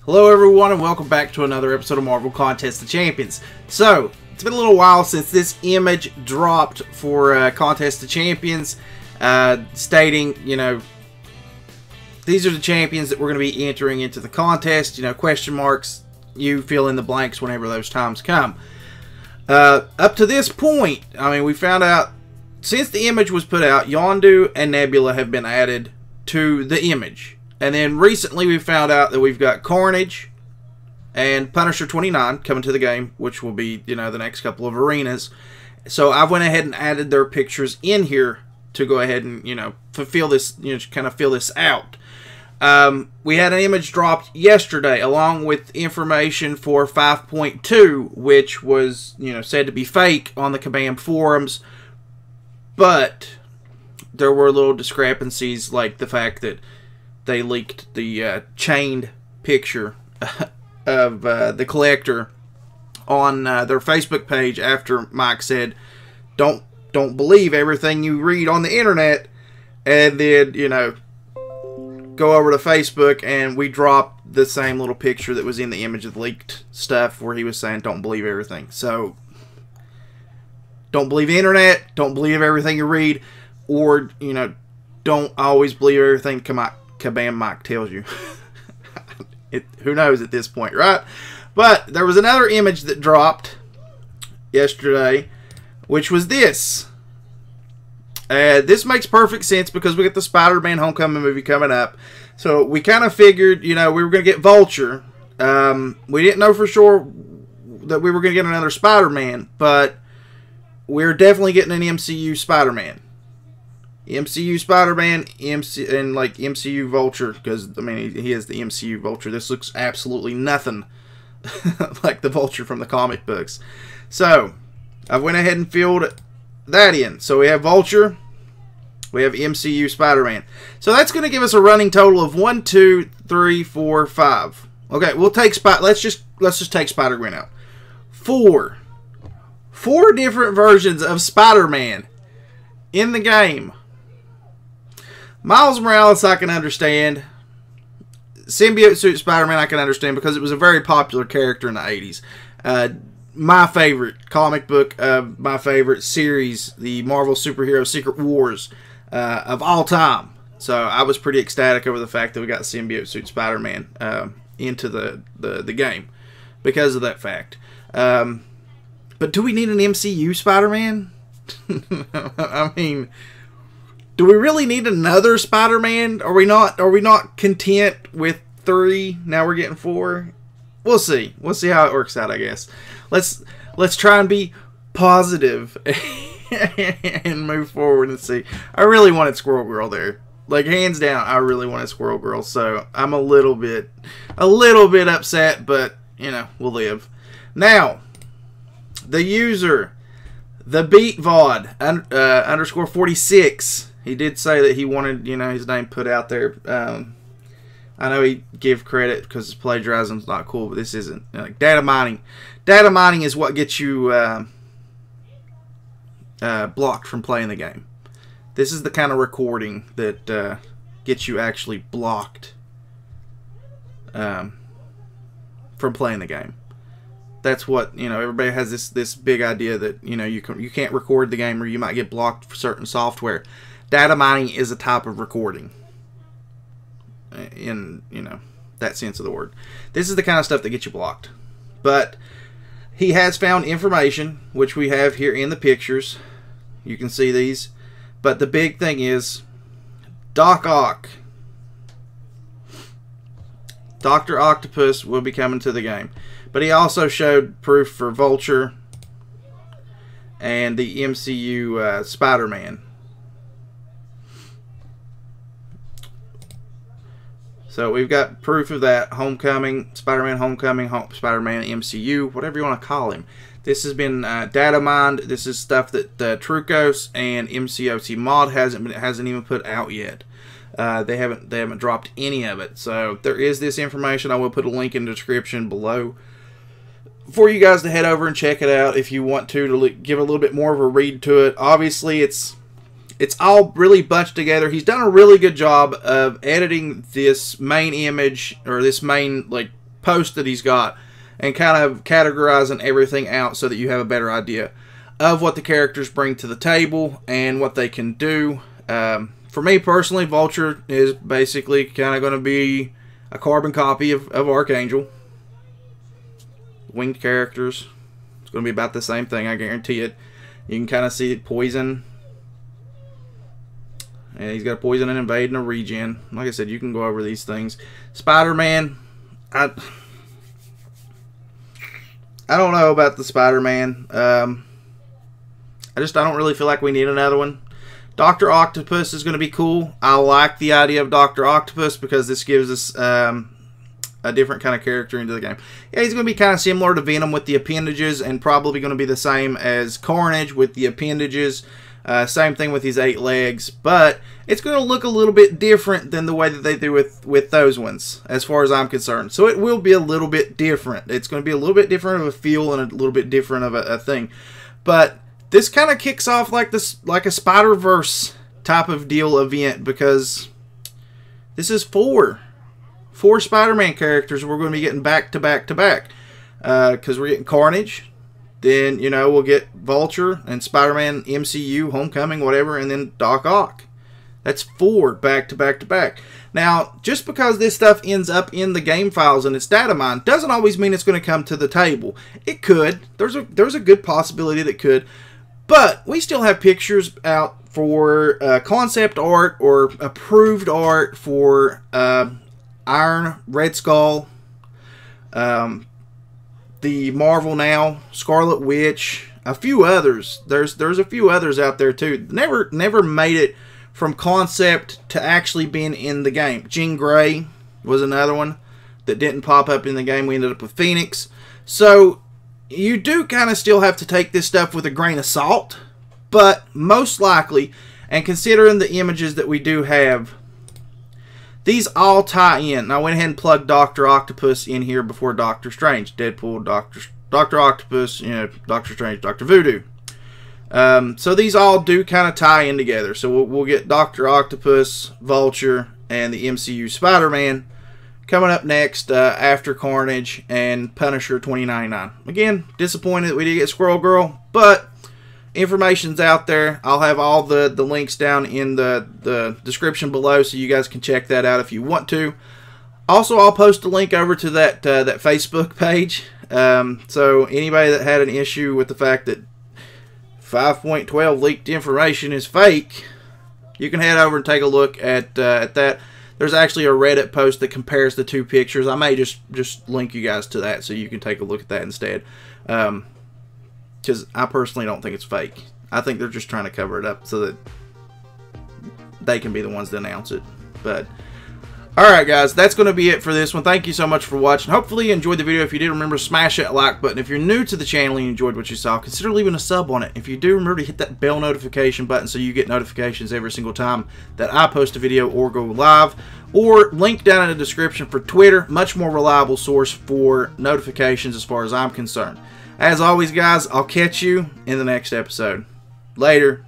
Hello everyone and welcome back to another episode of Marvel Contest of Champions. So, it's been a little while since this image dropped for Contest of Champions, stating, these are the champions that we're going to be entering into the contest, question marks, you fill in the blanks whenever those times come. Up to this point, we found out, since the image was put out, Yondu and Nebula have been added to the image. And then recently we found out that we've got Carnage and Punisher 29 coming to the game, which will be, the next couple of arenas. So I went ahead and added their pictures in here to go ahead and, fulfill this, kind of fill this out. We had an image dropped yesterday along with information for 5.2, which was, said to be fake on the Kabam forums. But there were little discrepancies, like the fact that they leaked the chained picture of the collector on their Facebook page after Mike said, don't believe everything you read on the internet, and then, go over to Facebook and we dropped the same little picture that was in the image of the leaked stuff where he was saying don't believe everything. So, don't believe the internet, don't believe everything you read, or, don't always believe everything Kabam Mike tells you. Who knows at this point, right? But there was another image that dropped yesterday, which was this. This makes perfect sense because we got the Spider-Man Homecoming movie coming up. So we kind of figured, we were going to get Vulture. We didn't know for sure that we were going to get another Spider-Man, but we're definitely getting an MCU Spider-Man. MCU Spider-Man, and like MCU Vulture, because he is the MCU Vulture. This looks absolutely nothing like the Vulture from the comic books. So I went ahead and filled that in. So we have Vulture, we have MCU Spider-Man. So that's going to give us a running total of 1, 2, 3, 4, 5. Okay, we'll take let's just take Spider-Gwen out. 4 different versions of Spider-Man in the game. Miles Morales I can understand. Symbiote Suit Spider-Man I can understand because it was a very popular character in the 80s. My favorite comic book of my favorite series, the Marvel Superhero Secret Wars of all time. So I was pretty ecstatic over the fact that we got Symbiote Suit Spider-Man into the game because of that fact. But do we need an MCU Spider-Man? Do we really need another Spider-Man? Are we not content with 3? Now we're getting 4. We'll see. We'll see how it works out, I guess. Let's try and be positive and move forward and see. I really wanted Squirrel Girl there. Like, hands down, I really wanted Squirrel Girl. So I'm a little bit upset, but we'll live. Now, the user, the Beat VOD underscore 46. He did say that he wanted, his name put out there. I know he give credit because plagiarism's not cool, but this isn't. Like data mining. Data mining is what gets you blocked from playing the game. This is the kind of recording that gets you actually blocked from playing the game. That's what, everybody has this big idea that, you can't record the game or you might get blocked for certain software. Data mining is a type of recording in, that sense of the word. This is the kind of stuff that gets you blocked. But he has found information, which we have here in the pictures. You can see these. But the big thing is Doc Ock. Dr. Octopus will be coming to the game. But he also showed proof for Vulture and the MCU Spider-Man. So we've got proof of that. Homecoming, Spider-Man Homecoming, Spider-Man MCU, whatever you want to call him. This has been data mined. This is stuff that Trucos and MCOT Mod hasn't even put out yet. They haven't dropped any of it. So there is this information. I will put a link in the description below for you guys to head over and check it out if you want to give a little bit more of a read to it. Obviously, it's all really bunched together. He's done a really good job of editing this main image, or this main posts that he's got, and kind of categorizing everything out so that you have a better idea of what the characters bring to the table and what they can do. For me personally, Vulture is basically kind of going to be a carbon copy of Archangel. Winged characters. It's going to be about the same thing, I guarantee it. You can kind of see Poison. And he's got a Poison and Invade and a Regen. Like I said, you can go over these things. Spider-Man. I don't know about the Spider-Man. I don't really feel like we need another one. Dr. Octopus is going to be cool. I like the idea of Dr. Octopus because this gives us a different kind of character into the game. Yeah, he's going to be kind of similar to Venom with the appendages, and probably going to be the same as Carnage with the appendages. Same thing with his 8 legs, but it's going to look a little bit different than the way that they do with those ones, as far as I'm concerned. So it will be a little bit different. It's going to be a little bit different of a feel and a little bit different of a thing. But this kind of kicks off like a Spider-Verse type of deal event, because this is four Spider-Man characters we're going to be getting back to back to back. Because we're getting Carnage, then, you know, we'll get Vulture and Spider-Man MCU, Homecoming, whatever, and then Doc Ock. That's 4 back to back to back. Now, just because this stuff ends up in the game files and its data mine doesn't always mean it's going to come to the table. It could. There's a good possibility that it could. But we still have pictures out for concept art or approved art for Iron, Red Skull, the Marvel Now, Scarlet Witch, a few others. There's a few others out there too. Never made it from concept to actually being in the game. Jean Grey was another one that didn't pop up in the game. We ended up with Phoenix. So you do kind of still have to take this stuff with a grain of salt, but most likely, and considering the images that we do have, these all tie in. I went ahead and plugged Dr. Octopus in here before Doctor Strange. Deadpool, Dr. Octopus, you know, Doctor Strange, Dr. Voodoo. So these all do kind of tie in together. So we'll get Dr. Octopus, Vulture, and the MCU Spider-Man coming up next after Carnage and Punisher 2099. Again, disappointed that we didn't get Squirrel Girl, but information's out there. I'll have all the links down in the description below, so you guys can check that out if you want to. Also, I'll post a link over to that Facebook page. So anybody that had an issue with the fact that 5.12 leaked information is fake, you can head over and take a look at that. There's actually a Reddit post that compares the two pictures. I may just link you guys to that so you can take a look at that instead. Because I personally don't think it's fake. I think they're just trying to cover it up so that they can be the ones to announce it. But alright guys, that's going to be it for this one. Thank you so much for watching. Hopefully you enjoyed the video. If you did, remember to smash that like button. If you're new to the channel and you enjoyed what you saw, consider leaving a sub on it. If you do, remember to hit that bell notification button so you get notifications every single time that I post a video or go live. Or link down in the description for Twitter. Much more reliable source for notifications as far as I'm concerned. As always guys, I'll catch you in the next episode. Later.